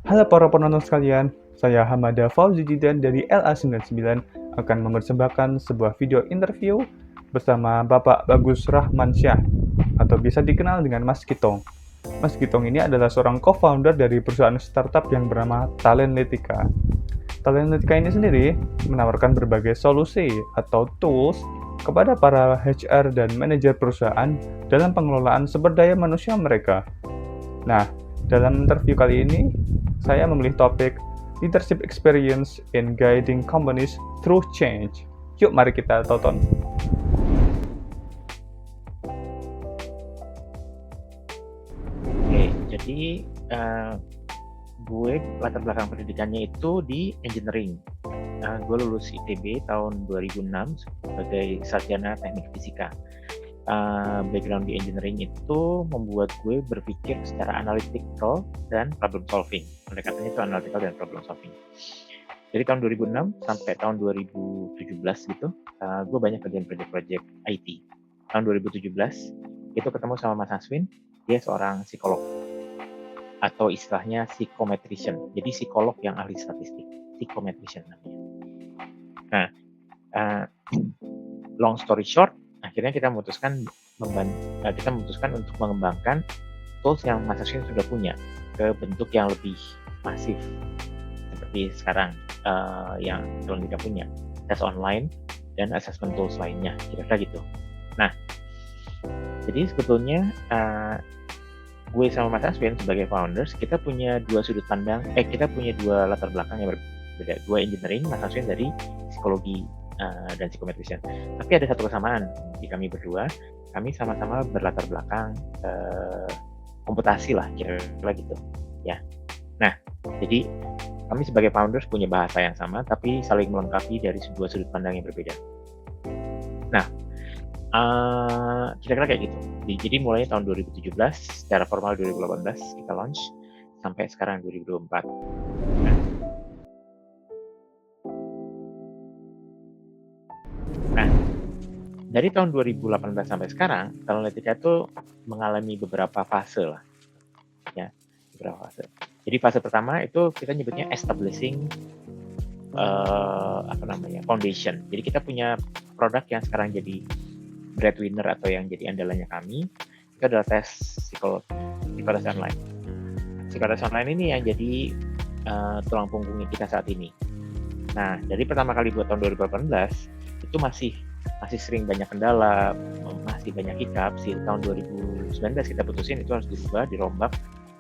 Halo para penonton sekalian, saya Hamada Fauzi Jidan dari LA99 akan mempersembahkan sebuah video interview bersama Bapak Bagus Rahmansyah atau bisa dikenal dengan Mas Kitong. Mas Kitong ini adalah seorang co-founder dari perusahaan startup yang bernama Talentletika. Talentletika ini sendiri menawarkan berbagai solusi atau tools kepada para HR dan manajer perusahaan dalam pengelolaan sumber daya manusia mereka. Nah, dalam interview kali ini, saya memilih topik Leadership Experience in Guiding Companies Through Change. Yuk, mari kita tonton. Oke, jadi gue latar belakang pendidikannya itu di engineering. Gue lulus ITB tahun 2006 sebagai sarjana teknik fisika. Background di engineering itu membuat gue berpikir secara analytical dan problem solving. Pendekatannya itu analytical dan problem solving. Dari tahun 2006 sampai tahun 2017 gitu, gue banyak kerjaan project-project IT. Tahun 2017 itu ketemu sama Mas Aswin, dia seorang psikolog atau istilahnya psychometrician. Jadi psikolog yang ahli statistik, psychometrician namanya. Nah, long story short, akhirnya kita memutuskan untuk mengembangkan tools yang Mas Aswin sudah punya ke bentuk yang lebih masif seperti sekarang yang kita punya, tes online dan assessment tools lainnya, kira-kira gitu. Nah, jadi sebetulnya gue sama Mas Aswin sebagai founders, kita punya kita punya dua latar belakang yang berbeda. Gue engineering, Mas Aswin dari psikologi dan psikometrician. Tapi ada satu kesamaan di kami berdua, kami sama-sama berlatar belakang komputasi lah, kira-kira gitu. Ya. Nah, jadi kami sebagai founders punya bahasa yang sama, tapi saling melengkapi dari sebuah sudut pandang yang berbeda. Nah, kira-kira kayak gitu. Jadi mulai tahun 2017, secara formal 2018 kita launch, sampai sekarang 2024. Nah, dari tahun 2018 sampai sekarang, Talentletika itu mengalami beberapa fase lah. Ya, beberapa fase. Jadi fase pertama itu kita nyebutnya establishing foundation. Jadi kita punya produk yang sekarang jadi breadwinner atau yang jadi andalannya kami, itu adalah tes psikotes online. Psikotes online ini yang jadi tulang punggungnya kita saat ini. Nah, dari pertama kali buat tahun 2018 itu masih sering banyak kendala, masih banyak hiccup. Sih tahun 2019 kita putusin itu harus dirubah, dirombak.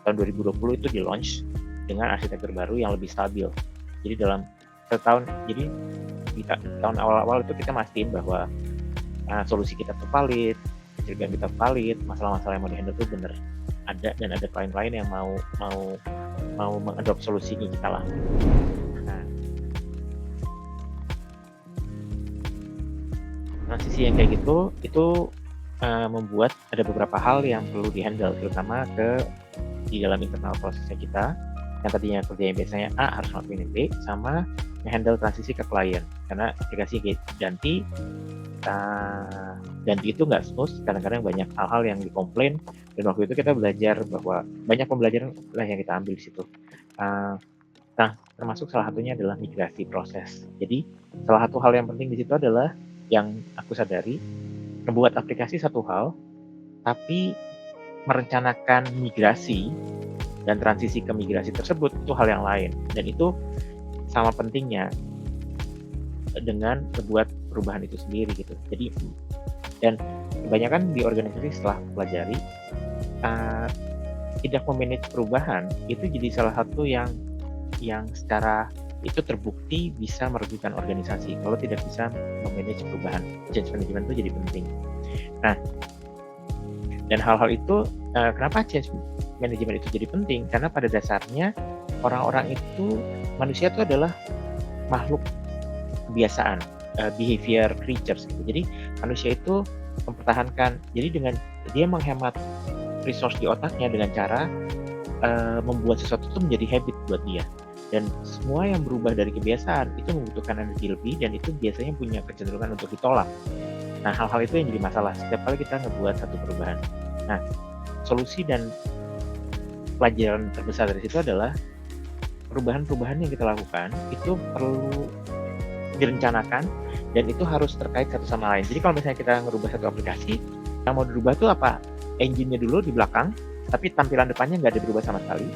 Tahun 2020 itu di launch dengan arsitektur baru yang lebih stabil. Jadi dalam setahun, jadi di tahun awal-awal itu kita mastiin bahwa solusi kita tuh valid, kerjaan kita valid, masalah-masalah yang mau dihandle tuh bener ada, dan ada klien-klien yang mau mengadop solusinya kita lah. Nah, transisi yang kayak gitu itu membuat ada beberapa hal yang perlu dihandle, terutama di dalam internal prosesnya kita, yang tadinya kerjanya biasanya A harus ngelakuin B, sama handle transisi ke klien, karena aplikasi ganti itu nggak smooth, kadang-kadang banyak hal-hal yang dikomplain, dan waktu itu kita belajar bahwa banyak pembelajaran lah yang kita ambil di situ. Nah, termasuk salah satunya adalah migrasi proses. Jadi salah satu hal yang penting di situ adalah yang aku sadari, membuat aplikasi satu hal, tapi merencanakan migrasi dan transisi ke migrasi tersebut itu hal yang lain, dan itu sama pentingnya dengan membuat perubahan itu sendiri gitu. Jadi, dan kebanyakan di organisasi setelah pelajari tidak memanage perubahan itu jadi salah satu yang secara itu terbukti bisa merugikan organisasi kalau tidak bisa memanage perubahan. Change management itu jadi penting. Nah, dan hal-hal itu kenapa change management itu jadi penting? Karena pada dasarnya orang-orang itu, manusia itu adalah makhluk kebiasaan, behavior creatures gitu. Jadi manusia itu mempertahankan, jadi dengan dia menghemat resource di otaknya dengan cara membuat sesuatu itu menjadi habit buat dia. Dan semua yang berubah dari kebiasaan itu membutuhkan energi lebih, dan itu biasanya punya kecenderungan untuk ditolak. Nah, hal-hal itu yang jadi masalah setiap kali kita ngebuat satu perubahan. Nah, solusi dan pelajaran terbesar dari situ adalah perubahan-perubahan yang kita lakukan itu perlu direncanakan dan itu harus terkait satu sama lain. Jadi kalau misalnya kita ngerubah satu aplikasi, yang mau dirubah itu apa? Engine-nya dulu di belakang, tapi tampilan depannya nggak ada berubah sama sekali.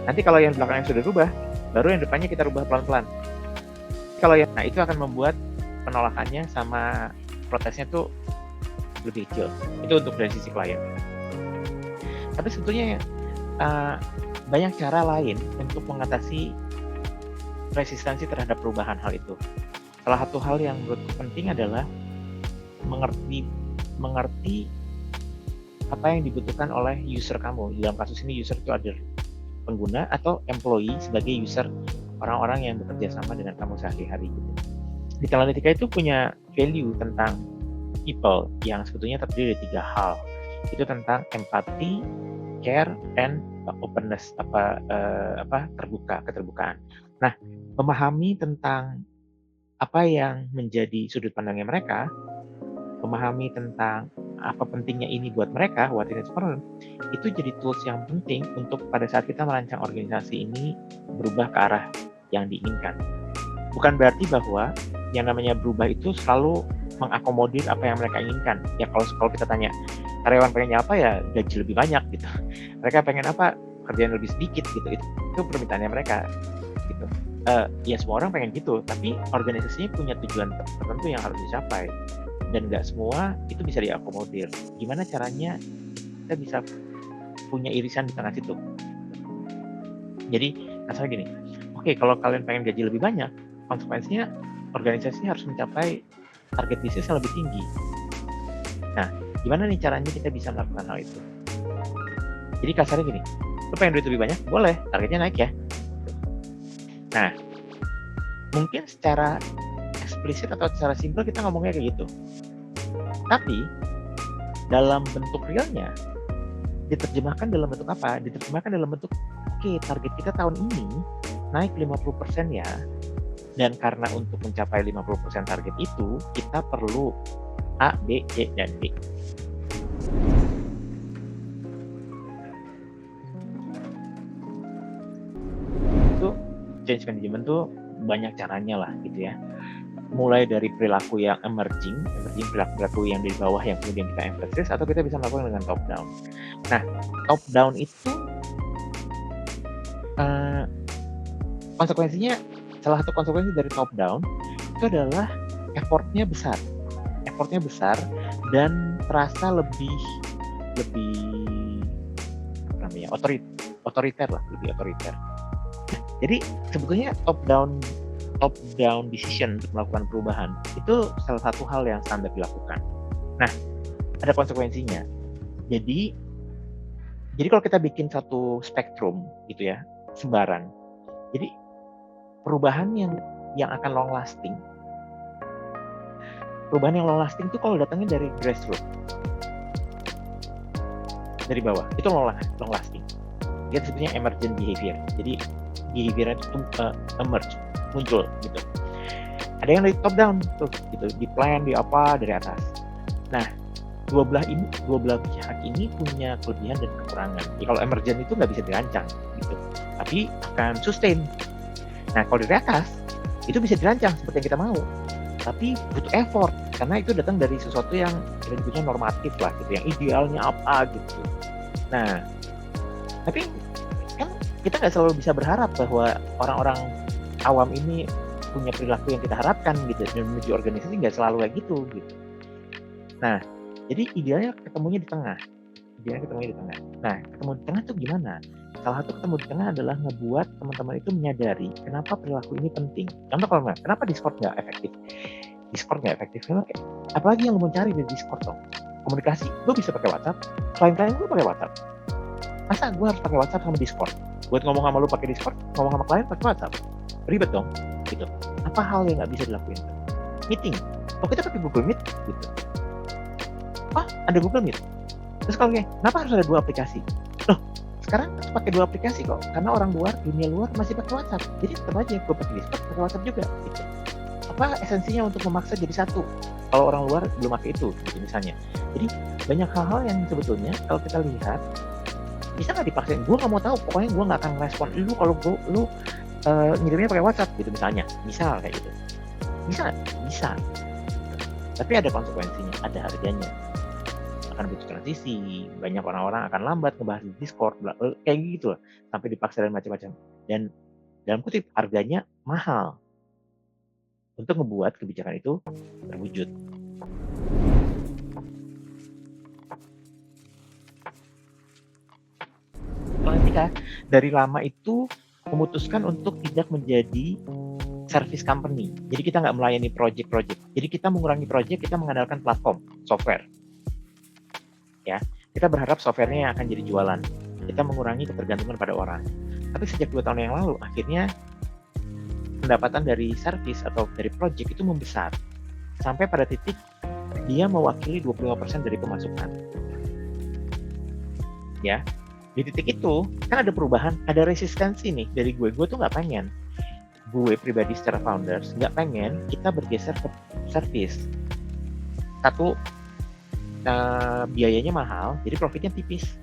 Nanti kalau yang belakangnya sudah berubah, baru yang depannya kita rubah pelan-pelan. Nah itu akan membuat penolakannya sama protesnya tuh lebih kecil. Itu untuk dari sisi klien. Tapi sebetulnya banyak cara lain untuk mengatasi resistensi terhadap perubahan hal itu. Salah satu hal yang menurutku penting adalah mengerti apa yang dibutuhkan oleh user kamu. Dalam kasus ini user itu ada pengguna atau employee sebagai user, orang-orang yang bekerja sama dengan kamu sehari-hari gitu. Digital Analytica itu punya value tentang people yang sebetulnya terdiri dari 3 hal. Itu tentang empati, care, and openness, keterbukaan. Nah, memahami tentang apa yang menjadi sudut pandangnya mereka, memahami tentang apa pentingnya ini buat mereka, what it is for them, itu jadi tools yang penting untuk pada saat kita merancang organisasi ini berubah ke arah yang diinginkan. Bukan berarti bahwa yang namanya berubah itu selalu mengakomodir apa yang mereka inginkan. Ya kalau kita tanya, karyawan pengennya apa ya gaji lebih banyak gitu. Mereka pengen apa? Kerjaan lebih sedikit gitu. Itu permintaannya mereka gitu. Ya semua orang pengen gitu, tapi organisasinya punya tujuan tertentu yang harus dicapai dan nggak semua itu bisa diakomodir. Gimana caranya kita bisa punya irisan di tengah situ? Jadi kasarnya gini, oke, kalau kalian pengen gaji lebih banyak, konsekuensinya organisasi harus mencapai target bisnis yang lebih tinggi. Nah, gimana nih caranya kita bisa melakukan hal itu? Jadi kasarnya gini, lu pengen duit lebih banyak, boleh, targetnya naik ya. Nah, mungkin secara eksplisit atau secara simpel kita ngomongnya kayak gitu. Tapi, dalam bentuk realnya, diterjemahkan dalam bentuk apa? Diterjemahkan dalam bentuk, oke, target kita tahun ini naik 50% ya. Dan karena untuk mencapai 50% target itu, kita perlu A, B, C, dan D. Itu change management tuh banyak caranya lah gitu ya. Mulai dari perilaku yang emerging perilaku yang dari bawah yang kemudian kita emphasize, atau kita bisa melakukan dengan top down. Nah, top down itu konsekuensinya, salah satu konsekuensi dari top down itu adalah effortnya besar dan terasa lebih otoriter. Jadi sebetulnya top down decision untuk melakukan perubahan itu salah satu hal yang standar dilakukan. Nah, ada konsekuensinya. Jadi kalau kita bikin satu spektrum gitu ya, sebaran. Jadi perubahan yang akan long lasting. Perubahan yang long lasting itu kalau datangnya dari grassroots, dari bawah, itu long lasting. Dia sebetulnya emergent behavior. Jadi behavior itu emerge, muncul gitu. Ada yang dari top down tuh gitu, di plan, di apa, dari atas. Nah, dua belah pihak ini punya kelebihan dan kekurangan. Ya, kalau emergent itu nggak bisa dirancang gitu, tapi akan sustain. Nah, kalau dari atas itu bisa dirancang seperti yang kita mau, tapi butuh effort karena itu datang dari sesuatu yang kita normatif lah gitu, yang idealnya apa gitu. Nah, tapi kan kita nggak selalu bisa berharap bahwa orang-orang awam ini punya perilaku yang kita harapkan gitu, dan menuju organisasi nggak selalu kayak gitu. Nah, jadi idealnya ketemunya di tengah. Nah, ketemu di tengah tuh gimana? Salah satu ketemu di tengah adalah ngebuat teman-teman itu menyadari kenapa perilaku ini penting. Contoh kalau kenapa Discord nggak efektif? Apalagi yang lo mau cari dari Discord dong? Komunikasi, lo bisa pakai WhatsApp, klien-klien gue pakai WhatsApp. Masa gue harus pakai WhatsApp sama Discord? Buat ngomong sama lo pakai Discord, ngomong sama klien pakai WhatsApp. Ribet dong, gitu. Apa hal yang nggak bisa dilakuin? Meeting, kita pakai Google Meet, gitu. Ada Google Meet. Terus kalau kenapa harus ada 2 aplikasi? Loh, sekarang harus pakai 2 aplikasi kok, karena orang luar, dunia luar masih pakai WhatsApp. Jadi tetap aja gue pakai Discord, pakai WhatsApp juga, gitu. Apa esensinya untuk memaksa jadi satu? Kalau orang luar belum pakai itu, gitu misalnya. Jadi banyak hal-hal yang sebetulnya kalau kita lihat bisa nggak dipaksain? Gue nggak mau tahu, pokoknya gue nggak akan respon lu kalau lu ngirimnya pakai WhatsApp gitu misalnya, misal kayak gitu. Bisa. Tapi ada konsekuensinya, ada harganya. Akan butuh transisi, banyak orang-orang akan lambat ngebahas di Discord, kayak gitu lah, sampai dipaksa dan macam-macam. Dan dalam kutip harganya mahal untuk membuat kebijakan itu terwujud. Atlantika dari lama itu memutuskan untuk tidak menjadi service company. Jadi kita nggak melayani project-project. Jadi kita mengurangi project, kita mengandalkan platform, software. Ya, kita berharap softwarenya yang akan jadi jualan. Kita mengurangi ketergantungan pada orang. Tapi sejak 2 tahun yang lalu, akhirnya pendapatan dari service atau dari project itu membesar. Sampai pada titik dia mewakili 25% dari pemasukan. Ya, di titik itu kan ada perubahan, ada resistensi nih dari gue tuh nggak pengen, gue pribadi secara founders nggak pengen kita bergeser ke service. Satu, biayanya mahal, jadi profitnya tipis.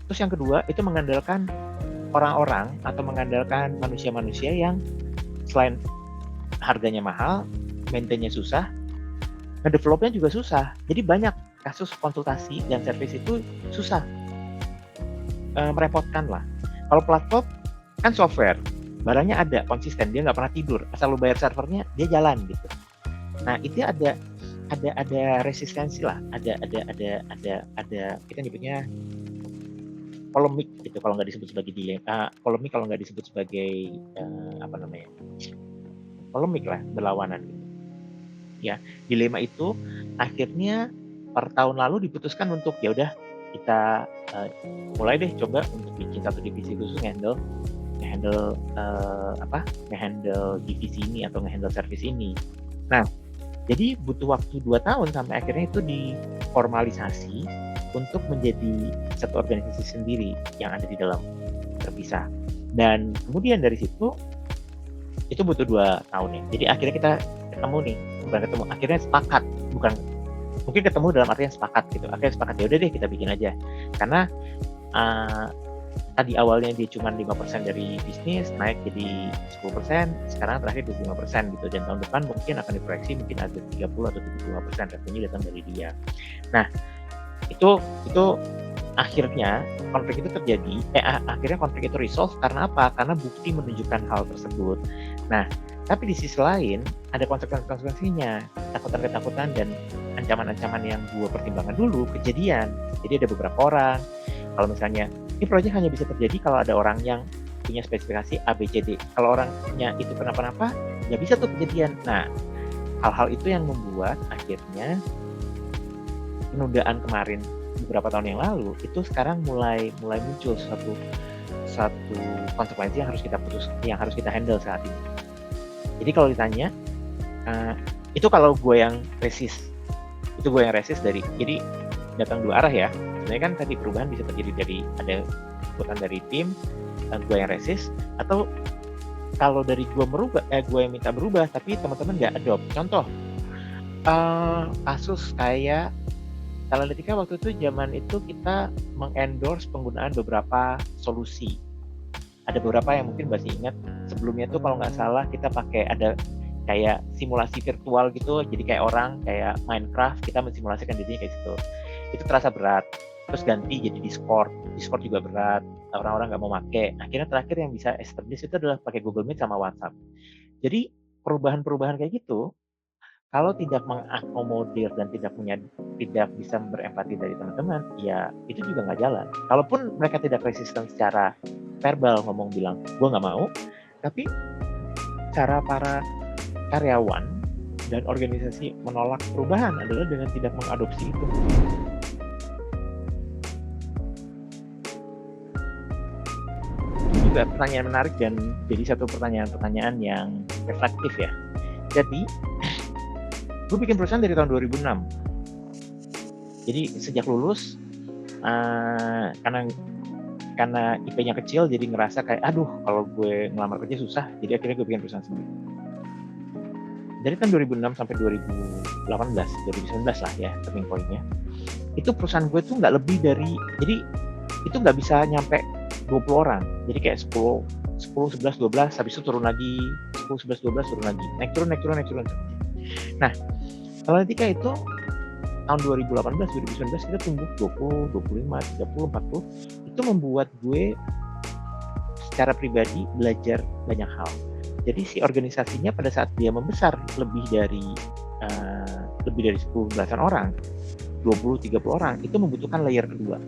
Terus yang kedua, itu mengandalkan orang-orang atau mengandalkan manusia-manusia yang selain harganya mahal, maintain-nya susah, ngedevelopnya juga susah. Jadi banyak kasus konsultasi dan service itu susah, merepotkan lah. Kalau platform kan software, barangnya ada, konsisten, dia nggak pernah tidur, asal lu bayar servernya dia jalan gitu. Nah itu ada resistensi lah, ada kita nyebutnya polemik gitu kalau nggak disebut sebagai dilema, polemik kalau nggak disebut sebagai polemik lah, berlawanan gitu. Ya, dilema itu akhirnya per tahun lalu diputuskan untuk ya udah kita mulai deh coba untuk bikin satu divisi khusus ngehandle divisi ini atau ngehandle service ini. Nah, jadi butuh waktu 2 tahun sampai akhirnya itu diformalisasi untuk menjadi satu organisasi sendiri yang ada di dalam, terpisah. Dan kemudian dari situ itu butuh 2 tahun ya. Jadi akhirnya kita akhirnya sepakat, bukan mungkin ketemu dalam artian sepakat gitu. Akhirnya sepakat ya udah deh kita bikin aja. Karena tadi awalnya dia cuma 5% dari bisnis, naik jadi 10%, sekarang terakhir 25% gitu. Dan tahun depan mungkin akan diproyeksi mungkin ada 30 atau 75% revenue datang dari dia. Nah, itu akhirnya konflik itu terjadi, akhirnya konflik itu resolve karena apa? Karena bukti menunjukkan hal tersebut. Nah, tapi di sisi lain ada konsekuensinya, ketakutan dan ancaman-ancaman yang gue pertimbangkan dulu kejadian. Jadi ada beberapa orang, kalau misalnya ini proyek hanya bisa terjadi kalau ada orang yang punya spesifikasi A, B, C, D. Kalau orangnya itu kenapa-napa, nggak bisa tuh kejadian. Nah, hal-hal itu yang membuat akhirnya penundaan kemarin beberapa tahun yang lalu itu sekarang mulai muncul satu konsekuensi yang harus kita handle saat ini. Jadi kalau ditanya, itu kalau gue yang resist, dari, jadi datang 2 arah ya. Sebenarnya kan tadi perubahan bisa terjadi dari ada keputusan dari tim, gue yang resist, atau kalau dari gue yang minta berubah tapi teman-teman nggak adopt. Contoh kasus kayak Analytica waktu itu, zaman itu kita mengendorse penggunaan beberapa solusi. Ada beberapa yang mungkin masih ingat, sebelumnya tuh kalau nggak salah kita pakai ada kayak simulasi virtual gitu, jadi kayak orang kayak Minecraft, kita mensimulasikan dirinya kayak situ. Itu terasa berat. Terus ganti jadi Discord juga berat, orang-orang nggak mau pakai. Akhirnya terakhir yang bisa establish itu adalah pakai Google Meet sama WhatsApp. Jadi perubahan-perubahan kayak gitu, kalau tidak mengakomodir dan tidak bisa berempati dari teman-teman, ya itu juga nggak jalan. Kalaupun mereka tidak resisten secara verbal ngomong bilang, gue nggak mau, tapi cara para karyawan dan organisasi menolak perubahan adalah dengan tidak mengadopsi itu. Ini juga pertanyaan menarik dan jadi satu pertanyaan yang reflektif ya. Jadi, gue bikin perusahaan dari tahun 2006. Jadi sejak lulus, karena IP-nya kecil, jadi ngerasa kayak, aduh kalau gue ngelamar kerja susah, jadi akhirnya gue bikin perusahaan sendiri. Dari tahun 2006 sampai 2019 lah ya, turning point-nya. Itu perusahaan gue tuh nggak lebih dari, jadi itu nggak bisa nyampe 20 orang. Jadi kayak 10 10, 11, 12, habis itu turun lagi, 10, 11, 12 turun lagi, naik turun, naik turun, naik turun. Nah, Talentika itu tahun 2018, 2019 kita tumbuh 20, 25, 30, 40. Itu membuat gue secara pribadi belajar banyak hal. Jadi si organisasinya pada saat dia membesar lebih dari 10 belasan orang, 20, 30 orang, itu membutuhkan layer kedua,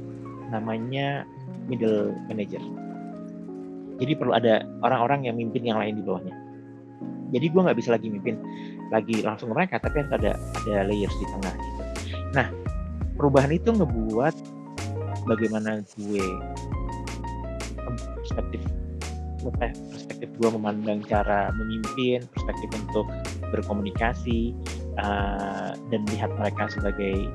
namanya middle manager. Jadi perlu ada orang-orang yang mimpin yang lain di bawahnya. Jadi gue nggak bisa lagi mimpin lagi langsung ke mereka, tapi harus ada layers di tengah gitu. Nah, perubahan itu ngebuat bagaimana gue perspektif gue memandang cara memimpin, perspektif untuk berkomunikasi, dan lihat mereka sebagai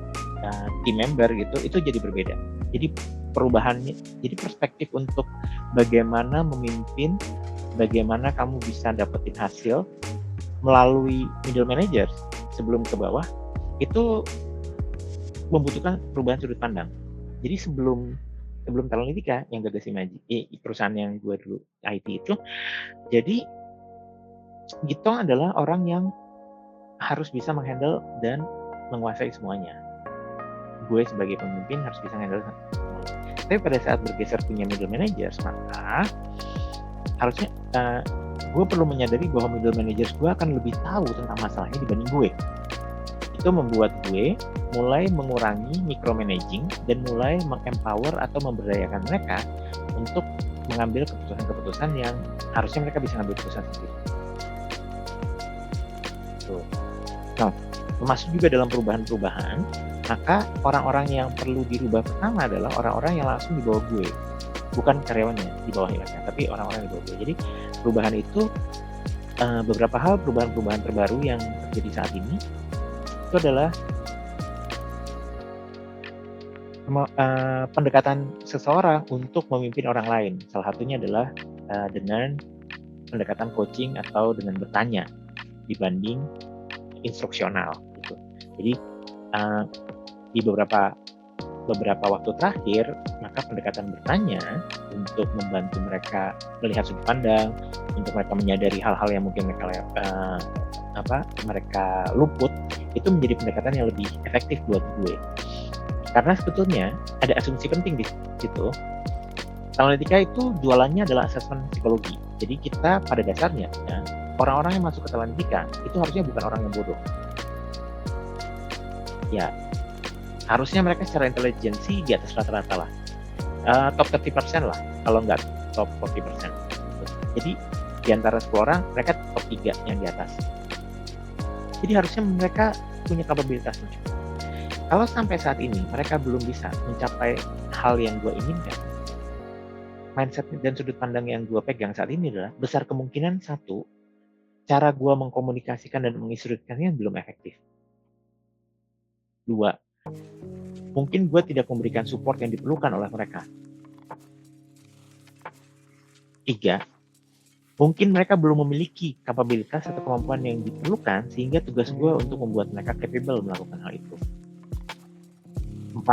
team member gitu, itu jadi berbeda. Jadi perubahannya, jadi perspektif untuk bagaimana memimpin, bagaimana kamu bisa dapetin hasil melalui middle manager sebelum ke bawah, itu membutuhkan perubahan sudut pandang. Jadi sebelum Talentika yang gagas perusahaan yang gue dulu IT itu, jadi Gitong adalah orang yang harus bisa menghandle dan menguasai semuanya. Gue sebagai pemimpin harus bisa menghandle semuanya. Tapi pada saat bergeser punya middle manager, maka harusnya gue perlu menyadari bahwa middle manager gue akan lebih tahu tentang masalahnya dibanding gue. Itu membuat gue mulai mengurangi micromanaging dan mulai mengempower atau memberdayakan mereka untuk mengambil keputusan-keputusan yang harusnya mereka bisa ngambil keputusan sendiri. Tuh. Nah, termasuk juga dalam perubahan-perubahan, maka orang-orang yang perlu dirubah pertama adalah orang-orang yang langsung di bawah gue, bukan karyawannya di bawah mereka, tapi orang-orang di bawah gue. Jadi perubahan itu beberapa hal perubahan-perubahan terbaru yang terjadi saat ini itu adalah pendekatan seseorang untuk memimpin orang lain. Salah satunya adalah dengan pendekatan coaching atau dengan bertanya dibanding instruksional gitu. Jadi di beberapa waktu terakhir, maka pendekatan bertanya untuk membantu mereka melihat sudut pandang, untuk mereka menyadari hal-hal yang mungkin mereka luput, itu menjadi pendekatan yang lebih efektif buat gue. Karena sebetulnya ada asumsi penting di situ. Talentika itu jualannya adalah asesmen psikologi. Jadi kita pada dasarnya orang-orang yang masuk ke Talentika itu harusnya bukan orang yang bodoh. Ya, harusnya mereka secara intelijensi di atas rata-rata lah. Top 30% lah, kalau nggak top 40%. Jadi di antara 10 orang, mereka top 3 yang di atas. Jadi harusnya mereka punya kapabilitas. Kalau sampai saat ini mereka belum bisa mencapai hal yang gue inginkan, mindset dan sudut pandang yang gue pegang saat ini adalah besar kemungkinan satu, cara gue mengkomunikasikan dan menginstruksikannya belum efektif. 2, mungkin gue tidak memberikan support yang diperlukan oleh mereka. 3, mungkin mereka belum memiliki kapabilitas atau kemampuan yang diperlukan sehingga tugas gue untuk membuat mereka capable melakukan hal itu. 4,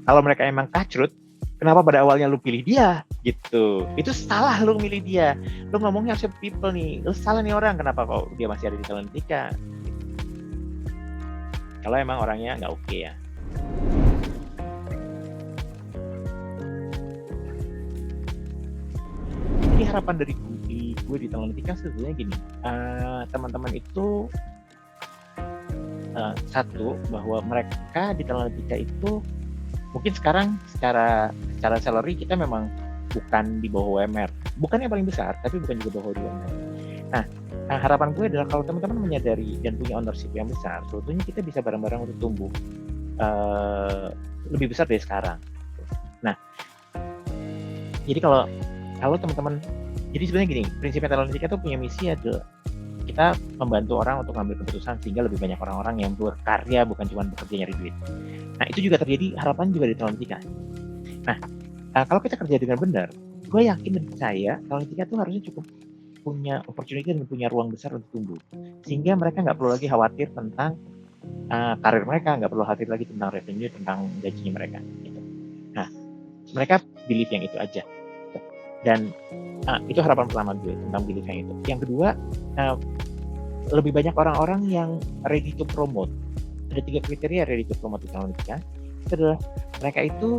kalau mereka emang kacrut, kenapa pada awalnya lu pilih dia gitu? Itu salah lu milih dia. Lu ngomongnya harusnya people nih. Lu salah nih orang, kenapa kok dia masih ada di Talentika? Kalau emang orangnya nggak oke ya. Jadi harapan dari gue di Talentika sebetulnya gini, teman-teman itu satu, bahwa mereka di Talentika itu mungkin sekarang secara salary kita memang bukan di bawah UMR, bukan yang paling besar tapi bukan juga bawah UMR. Nah, harapan gue adalah kalau teman-teman menyadari dan punya ownership yang besar, sebetulnya kita bisa bareng-bareng untuk tumbuh lebih besar dari sekarang. Nah, jadi kalau teman-teman, jadi sebenarnya gini, prinsipnya Talentika itu punya misi adalah kita membantu orang untuk mengambil keputusan sehingga lebih banyak orang-orang yang berkarya, bukan cuma bekerja nyari duit. Nah, itu juga terjadi, harapan juga di Talentika. Nah, kalau kita kerja dengan benar, gue yakin dan percaya Talentika itu harusnya cukup punya opportunity dan punya ruang besar untuk tumbuh. Sehingga mereka nggak perlu lagi khawatir tentang karir mereka, nggak perlu khawatir lagi tentang revenue, tentang gajinya mereka. Gitu. Nah, mereka believe yang itu aja. Gitu. Dan itu harapan pertama gue tentang belief yang itu. Yang kedua, lebih banyak orang-orang yang ready to promote. Ada 3 kriteria ready to promote di Telematika. Itu adalah mereka itu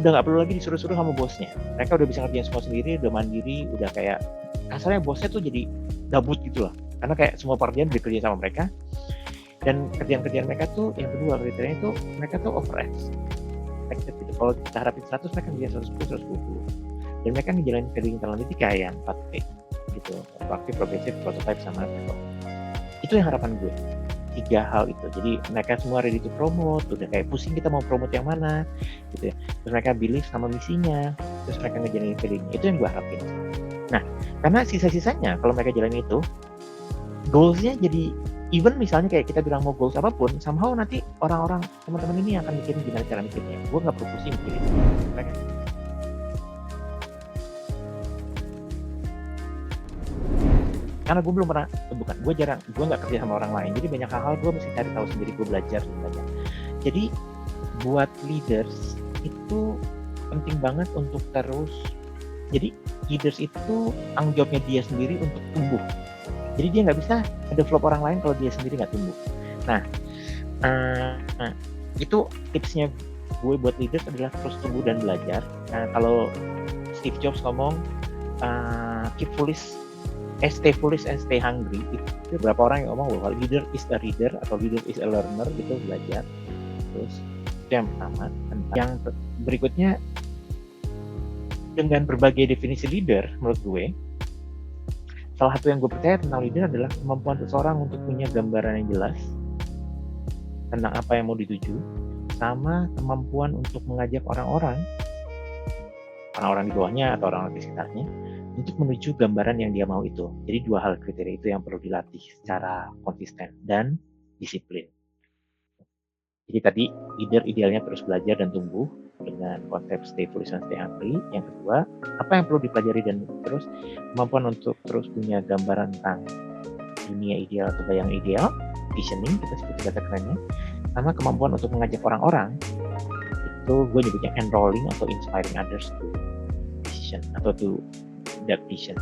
udah nggak perlu lagi disuruh-suruh sama bosnya. Mereka udah bisa ngerjain semua sendiri, udah mandiri, udah kayak kasarnya bosnya tuh jadi gabut gitu lah. Karena kayak semua pekerjaan dikerjain sama mereka. Dan kerjaan-kerjaan mereka tuh yang kedua kriterianya tuh mereka tuh over expected gitu. Kalau kita harapin 100, mereka ngerjain 110, 120. Dan mereka ngejalanin coding Telematika yang 4P gitu, proaktif, progresif, prototype, sama demo. Itu yang harapan gue, 3 hal itu. Jadi mereka semua ready to promote, udah kayak pusing kita mau promote yang mana gitu ya. Terus mereka believe sama misinya, terus mereka ngejalanin codingnya. Itu yang gue harapin. Nah, karena sisa-sisanya kalau mereka jalanin itu, goals-nya jadi even misalnya kayak kita bilang mau goals apapun, somehow nanti orang-orang teman-teman ini akan mikirin gimana cara mikirnya. Gue nggak perlu pusing mikirin itu. Mereka karena gue belum pernah, gue nggak kerja sama orang lain, jadi banyak hal-hal gue mesti cari tahu sendiri, gue belajar sebenarnya. Jadi buat leaders itu penting banget untuk terus, jadi leaders itu tanggung jawabnya dia sendiri untuk tumbuh. Jadi dia nggak bisa develop orang lain kalau dia sendiri nggak tumbuh. Nah, itu tipsnya gue buat leaders adalah terus tumbuh dan belajar. Kalau Steve Jobs ngomong stay foolish and stay hungry, itu beberapa orang yang ngomong bahwa leader is a reader atau leader is a learner gitu, belajar. Terus itu yang pertama. Yang berikutnya, dengan berbagai definisi leader, menurut gue salah satu yang gue percaya tentang leader adalah kemampuan seseorang untuk punya gambaran yang jelas tentang apa yang mau dituju, sama kemampuan untuk mengajak orang-orang di bawahnya atau orang-orang di sekitarnya untuk menuju gambaran yang dia mau itu. Jadi 2 hal kriteria itu yang perlu dilatih secara konsisten dan disiplin. Jadi tadi leader idealnya terus belajar dan tumbuh dengan konsep stay foolish and stay hungry. Yang kedua, apa yang perlu dipelajari dan terus kemampuan untuk terus punya gambaran tentang dunia ideal atau bayangan ideal, visioning kita sebut kata kerennya, sama kemampuan untuk mengajak orang-orang, itu gue nyebutnya enrolling atau inspiring others to decision atau to that vision.